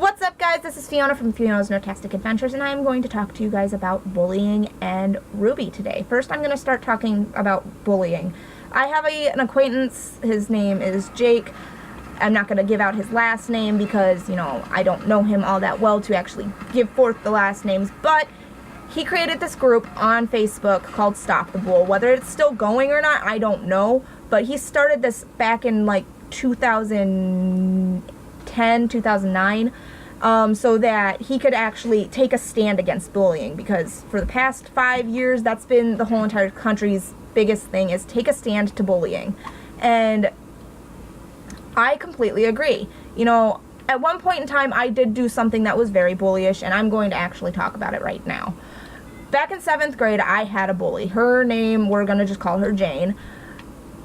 What's up, guys? This is Fiona from Fiona's Nerdtastic Adventures, and I'm going to talk to you guys about bullying and RWBY today. First, I'm going to start talking about bullying. I have an acquaintance. His name is Jake. I'm not going to give out his last name because, I don't know him all that well to actually give forth the last names, but he created this group on Facebook called Stop the Bull. Whether it's still going or not, I don't know, but he started this back in, 2010, 2009, so that he could actually take a stand against bullying, because for the past 5 years, that's been the whole entire country's biggest thing, is take a stand to bullying. And I completely agree. At one point in time, I did do something that was very bullyish, and I'm going to actually talk about it right now. Back in 7th grade, I had a bully. Her name, we're going to just call her Jane.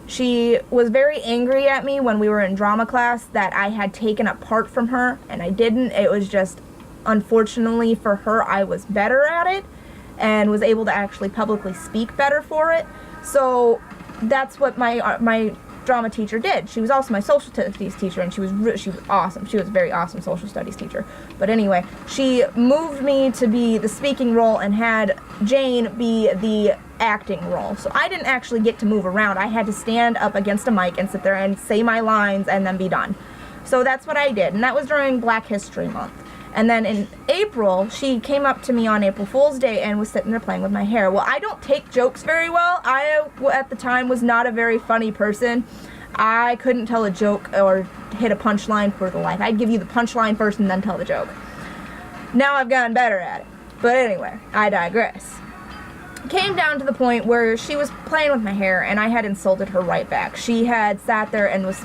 She was very angry at me when we were in drama class that I had taken a part from her, and I didn't. It was just, unfortunately for her, I was better at it and was able to actually publicly speak better for it. So that's what my drama teacher did. She was also my social studies teacher, and she was awesome. She was a very awesome social studies teacher. But anyway, she moved me to be the speaking role and had Jane be the acting role. So I didn't actually get to move around. I had to stand up against a mic and sit there and say my lines and then be done. So that's what I did, and that was during Black History Month. And then in April, she came up to me on April Fool's Day and was sitting there playing with my hair. Well, I don't take jokes very well. I, at the time, was not a very funny person. I couldn't tell a joke or hit a punchline for the life. I'd give you the punchline first and then tell the joke. Now I've gotten better at it. But anyway, I digress. It came down to the point where she was playing with my hair and I had insulted her right back. She had sat there and was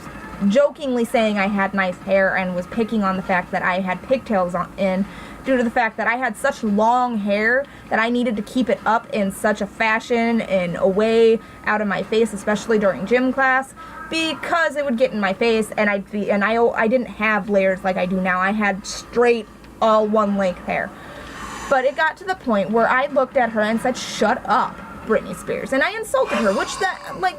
jokingly saying I had nice hair and was picking on the fact that I had pigtails in, due to the fact that I had such long hair that I needed to keep it up in such a fashion and away out of my face, especially during gym class, because it would get in my face and I didn't have layers like I do now. I had straight, all one length hair. But it got to the point where I looked at her and said, "Shut up, Britney Spears," and I insulted her, which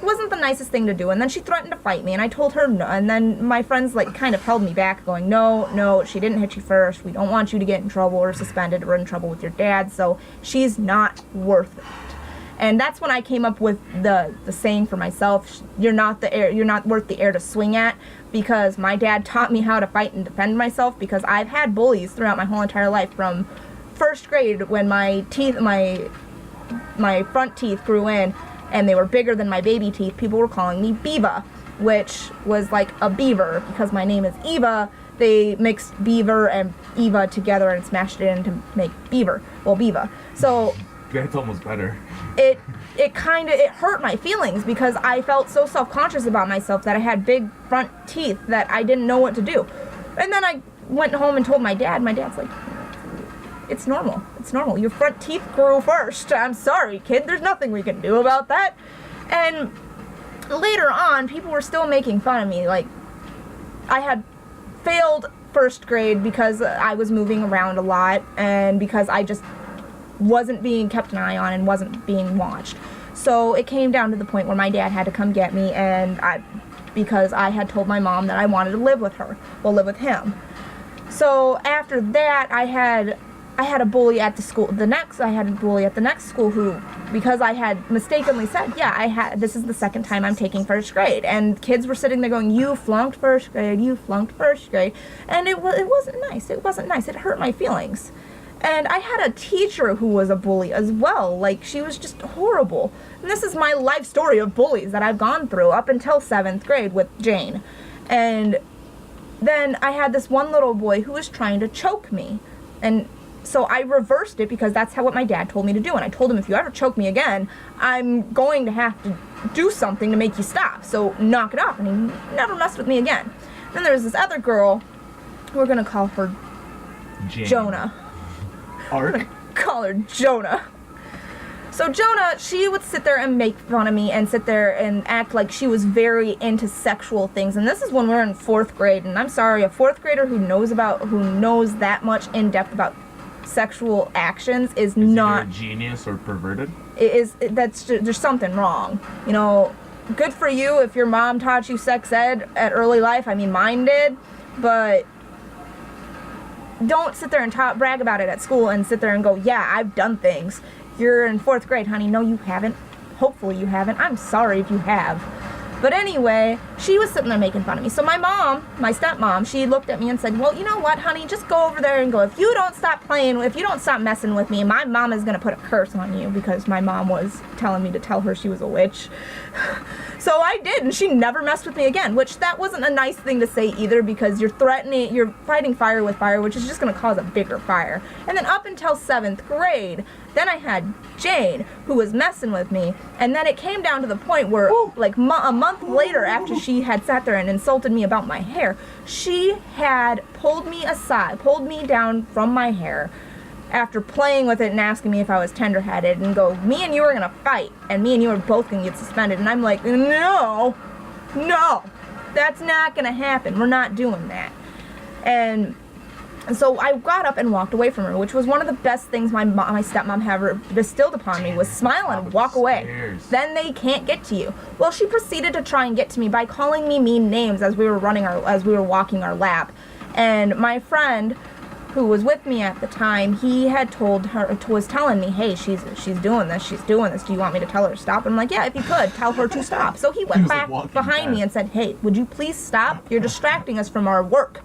wasn't the nicest thing to do. And then she threatened to fight me, and I told her no. And then my friends kind of held me back, going, no, she didn't hit you first. We don't want you to get in trouble or suspended or in trouble with your dad, so she's not worth it. And that's when I came up with the saying for myself: you're not worth the air to swing at, because my dad taught me how to fight and defend myself, because I've had bullies throughout my whole entire life. From 1st grade, when my front teeth grew in and they were bigger than my baby teeth, people were calling me Biva, which was like a beaver. Because my name is Eva, they mixed beaver and Eva together and smashed it in to make beaver. Well, Biva. So that's almost better. It hurt my feelings, because I felt so self-conscious about myself that I had big front teeth that I didn't know what to do. And then I went home and told my dad. My dad's like, "It's normal. It's normal. Your front teeth grew first. I'm sorry, kid. There's nothing we can do about that." And later on, people were still making fun of me. I had failed 1st grade because I was moving around a lot, and because I just wasn't being kept an eye on and wasn't being watched. So it came down to the point where my dad had to come get me, and because I had told my mom that I wanted to live with him. So after that, I had a bully at the school. I had a bully at the next school who, because I had mistakenly said, this is the 2nd time I'm taking 1st grade. And kids were sitting there going, "You flunked 1st grade, you flunked 1st grade." And it wasn't nice. It wasn't nice. It hurt my feelings. And I had a teacher who was a bully as well. She was just horrible. And this is my life story of bullies that I've gone through up until 7th grade with Jane. And then I had this one little boy who was trying to choke me. And so I reversed it, because that's what my dad told me to do. And I told him, "If you ever choke me again, I'm going to have to do something to make you stop. So knock it off." And he never messed with me again. Then there was this other girl. We're going to call her Jane. Jonah. Ark? I'm going to call her Jonah. So Jonah, she would sit there and make fun of me and sit there and act like she was very into sexual things. And this is when we're in 4th grade. And I'm sorry, a 4th grader who knows that much in depth about sexual actions is not a genius or perverted. There's something wrong. Good for you if your mom taught you sex ed at early life. I mean, mine did, but don't sit there and brag about it at school and sit there and go, yeah, I've done things. You're in 4th grade, honey. No, you haven't. Hopefully you haven't. I'm sorry if you have. But anyway, she was sitting there making fun of me. So my mom, my stepmom, she looked at me and said, well, you know what, honey, just go over there and go, if you don't stop messing with me, my mom is going to put a curse on you, because my mom was telling me to tell her she was a witch. So I did, and she never messed with me again, which that wasn't a nice thing to say either, because you're fighting fire with fire, which is just going to cause a bigger fire. And then up until 7th grade, then I had Jane, who was messing with me, and then it came down to the point where, like, a month later, after she had sat there and insulted me about my hair, she had pulled me down from my hair, after playing with it and asking me if I was tender-headed, and go, me and you are gonna fight, and me and you are both gonna get suspended. And I'm like, no, that's not gonna happen. We're not doing that. And so I got up and walked away from her, which was one of the best things my stepmom ever bestilled upon me, was smile and walk away. Then they can't get to you. Well, she proceeded to try and get to me by calling me mean names as we were walking our lap. And my friend, who was with me at the time, he had was telling me, hey, she's doing this, do you want me to tell her to stop? And I'm like, yeah, if you could, tell her to stop. So he went back behind me and said, hey, would you please stop? You're distracting us from our work.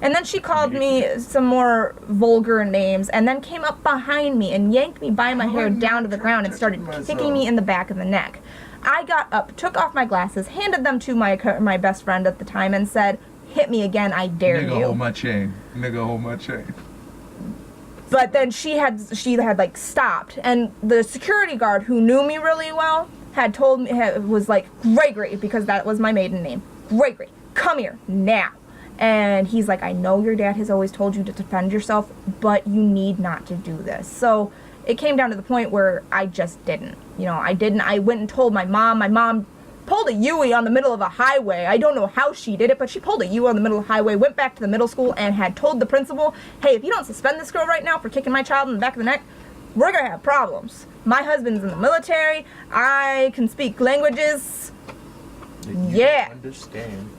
And then she called me some more vulgar names, and then came up behind me and yanked me by my hair down to the ground and started kicking me in the back of the neck. I got up, took off my glasses, handed them to my best friend at the time, and said, hit me again, I dare you. Nigga, hold my chain. Nigga, hold my chain. But then she had like stopped, and the security guard, who knew me really well, had told me, was like, Gregory, because that was my maiden name, Gregory, come here now. And he's like, I know your dad has always told you to defend yourself, but you need not to do this. So it came down to the point where I just didn't. I went and told my mom. My mom pulled a Yui on the middle of a highway. I don't know how she did it, but she pulled a Yui on the middle of the highway, went back to the middle school, and had told the principal, hey, if you don't suspend this girl right now for kicking my child in the back of the neck, we're going to have problems. My husband's in the military. I can speak languages. Yeah. Understand.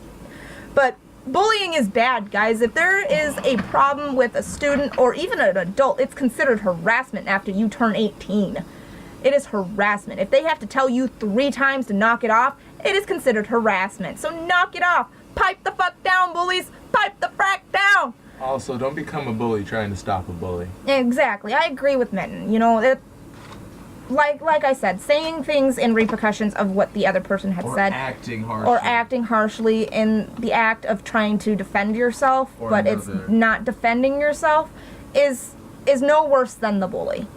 But bullying is bad, guys. If there is a problem with a student or even an adult, it's considered harassment after you turn 18. It is harassment. If they have to tell you 3 times to knock it off, it is considered harassment. So knock it off. Pipe the fuck down, bullies. Pipe the frack down. Also, don't become a bully trying to stop a bully. Exactly. I agree with Minton. Like I said, saying things in repercussions of what the other person had said. Or acting harshly in the act of trying to defend yourself, but it's not defending yourself, is no worse than the bully.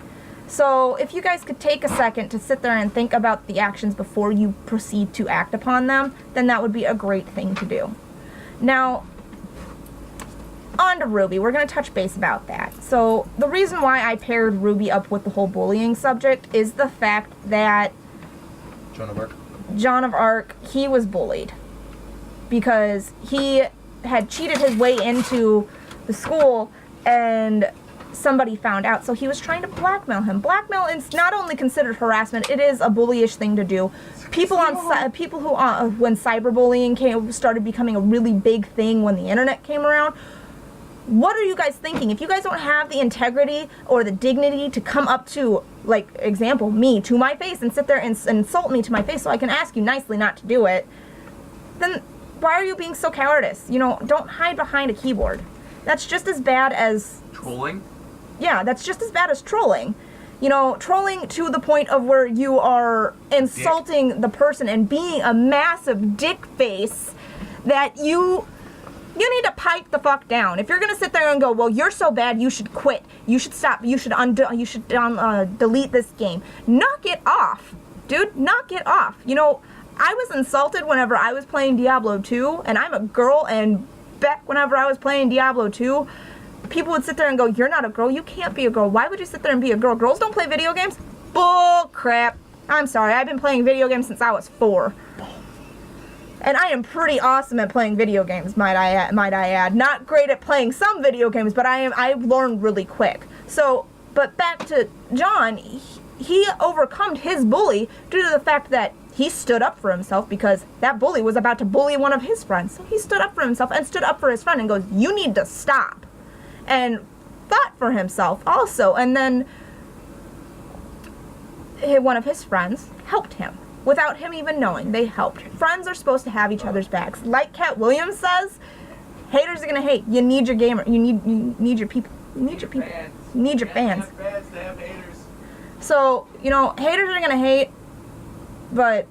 So if you guys could take a second to sit there and think about the actions before you proceed to act upon them, then that would be a great thing to do. Now, on to RWBY. We're going to touch base about that. So the reason why I paired RWBY up with the whole bullying subject is the fact that Joan of Arc, he was bullied because he had cheated his way into the school and somebody found out, so he was trying to blackmail him. Blackmail is not only considered harassment, it is a bullyish thing to do. When cyberbullying started becoming a really big thing when the internet came around, what are you guys thinking? If you guys don't have the integrity or the dignity to come up to, like, example, me, to my face and sit there and insult me to my face so I can ask you nicely not to do it, then why are you being so cowardice? Don't hide behind a keyboard. That's just as bad as trolling? Yeah, that's just as bad as trolling. Trolling to the point of where you are insulting the person and being a massive dick face that you need to pipe the fuck down. If you're gonna sit there and go, well, you're so bad, you should quit, you should stop, you should delete this game. Knock it off, dude. Knock it off. I was insulted whenever I was playing Diablo 2, and I'm a girl, and back whenever I was playing Diablo 2, people would sit there and go, you're not a girl, you can't be a girl. Why would you sit there and be a girl? Girls don't play video games? Bull crap. I'm sorry, I've been playing video games since I was 4. And I am pretty awesome at playing video games, might I add. Not great at playing some video games, but I've learned really quick. So, but back to John, he overcome his bully due to the fact that he stood up for himself, because that bully was about to bully one of his friends. So he stood up for himself and stood up for his friend and goes, you need to stop. and thought for himself also. And then one of his friends helped him without him even knowing. They helped. Friends are supposed to have each other's backs. Like Cat Williams says, haters are gonna hate. You need your gamer. You need your people. You need your people. You need your fans. Fans to have haters. So, you know, haters are gonna hate, but,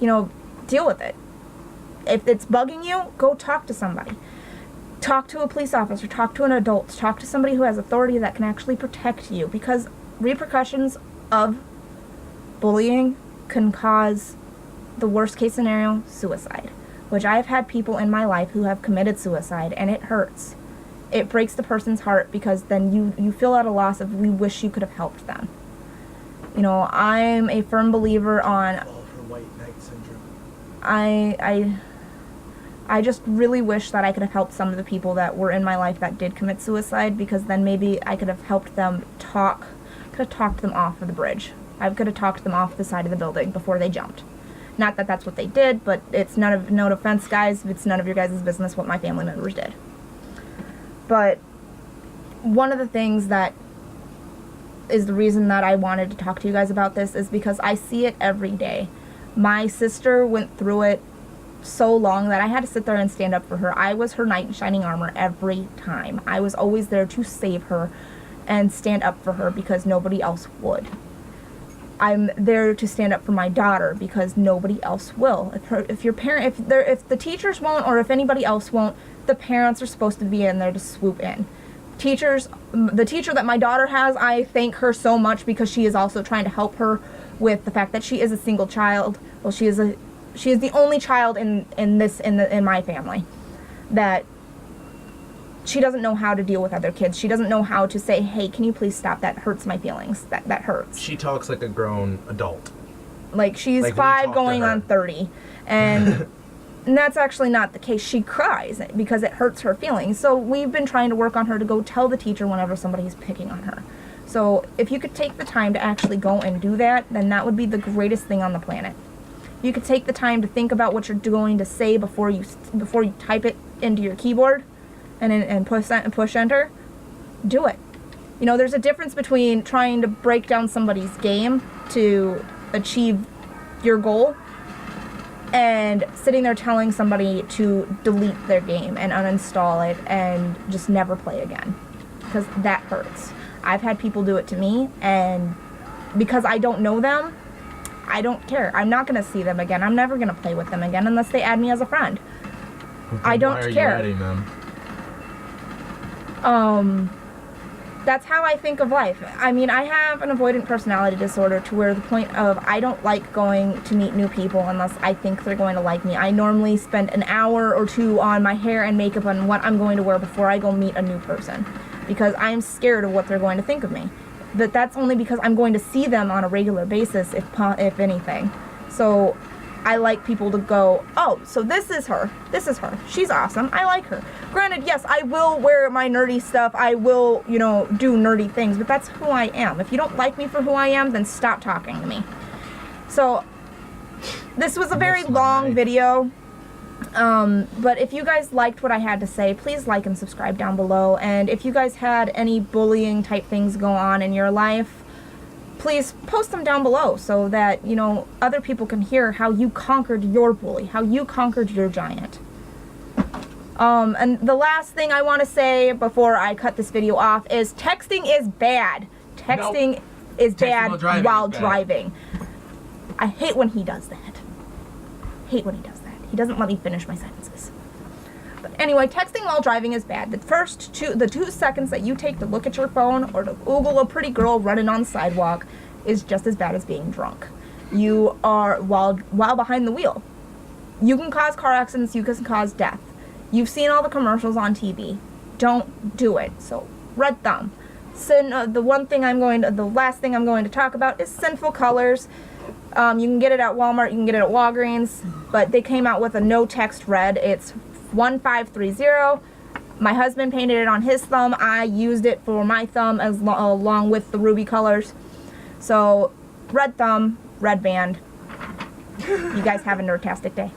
you know, deal with it. If it's bugging you, go talk to somebody. Talk to a police officer, talk to an adult, talk to somebody who has authority that can actually protect you, because repercussions of bullying can cause the worst case scenario, suicide, which I've had people in my life who have committed suicide, and it hurts. It breaks the person's heart, because then you feel at a loss of, we wish you could have helped them. You know, I'm a firm believer on, White knight syndrome. I just really wish that I could have helped some of the people that were in my life that did commit suicide, because then maybe I could have helped them could have talked them off of the bridge. I could have talked them off the side of the building before they jumped. Not that that's what they did, but it's no offense, guys. It's none of your guys' business what my family members did. But one of the things that is the reason that I wanted to talk to you guys about this is because I see it every day. My sister went through it so long that I had to sit there and stand up for her. I was her knight in shining armor every time. I was always there to save her and stand up for her because nobody else would. I'm there to stand up for my daughter because nobody else will. If the teachers won't, or if anybody else won't, the parents are supposed to be in there to swoop in. The teacher that my daughter has, I thank her so much, because she is also trying to help her with the fact that she is a single child. Well, she is the only child in my family that she doesn't know how to deal with other kids. She doesn't know how to say, hey, can you please stop? That hurts my feelings. That hurts. She talks like a grown adult. Like, she's Like when you 5 talk to going her. on 30. And that's actually not the case. She cries because it hurts her feelings. So we've been trying to work on her to go tell the teacher whenever somebody's picking on her. So if you could take the time to actually go and do that, then that would be the greatest thing on the planet. You could take the time to think about what you're going to say before you type it into your keyboard and push enter. Do it. You know, there's a difference between trying to break down somebody's game to achieve your goal and sitting there telling somebody to delete their game and uninstall it and just never play again, because that hurts. I've had people do it to me, and because I don't know them, I don't care. I'm not going to see them again. I'm never going to play with them again unless they add me as a friend. I don't Why are care. you adding them? That's how I think of life. I mean, I have an avoidant personality disorder to where the point of I don't like going to meet new people unless I think they're going to like me. I normally spend an hour or two on my hair and makeup and what I'm going to wear before I go meet a new person, because I'm scared of what they're going to think of me. But that's only because I'm going to see them on a regular basis, if anything. So I like people to go, oh, so this is her. She's awesome. I like her. Granted, yes, I will wear my nerdy stuff. I will, do nerdy things, but that's who I am. If you don't like me for who I am, then stop talking to me. So this was a very long video. But if you guys liked what I had to say, please like and subscribe down below. And if you guys had any bullying type things go on in your life, please post them down below so that, other people can hear how you conquered your bully, how you conquered your giant. And the last thing I want to say before I cut this video off is texting is bad. Texting is bad while driving. I hate when he does that. He doesn't let me finish my sentences. But anyway, texting while driving is bad. The 2 seconds that you take to look at your phone or to Google a pretty girl running on the sidewalk is just as bad as being drunk. You are, while behind the wheel, you can cause car accidents, you can cause death. You've seen all the commercials on TV. Don't do it. So, red thumb. The last thing I'm going to talk about is Sinful Colors. You can get it at Walmart, you can get it at Walgreens, but they came out with a no text red. It's 1530. My husband painted it on his thumb. I used it for my thumb along with the RWBY colors. So, red thumb, red band. You guys have a nerdtastic day.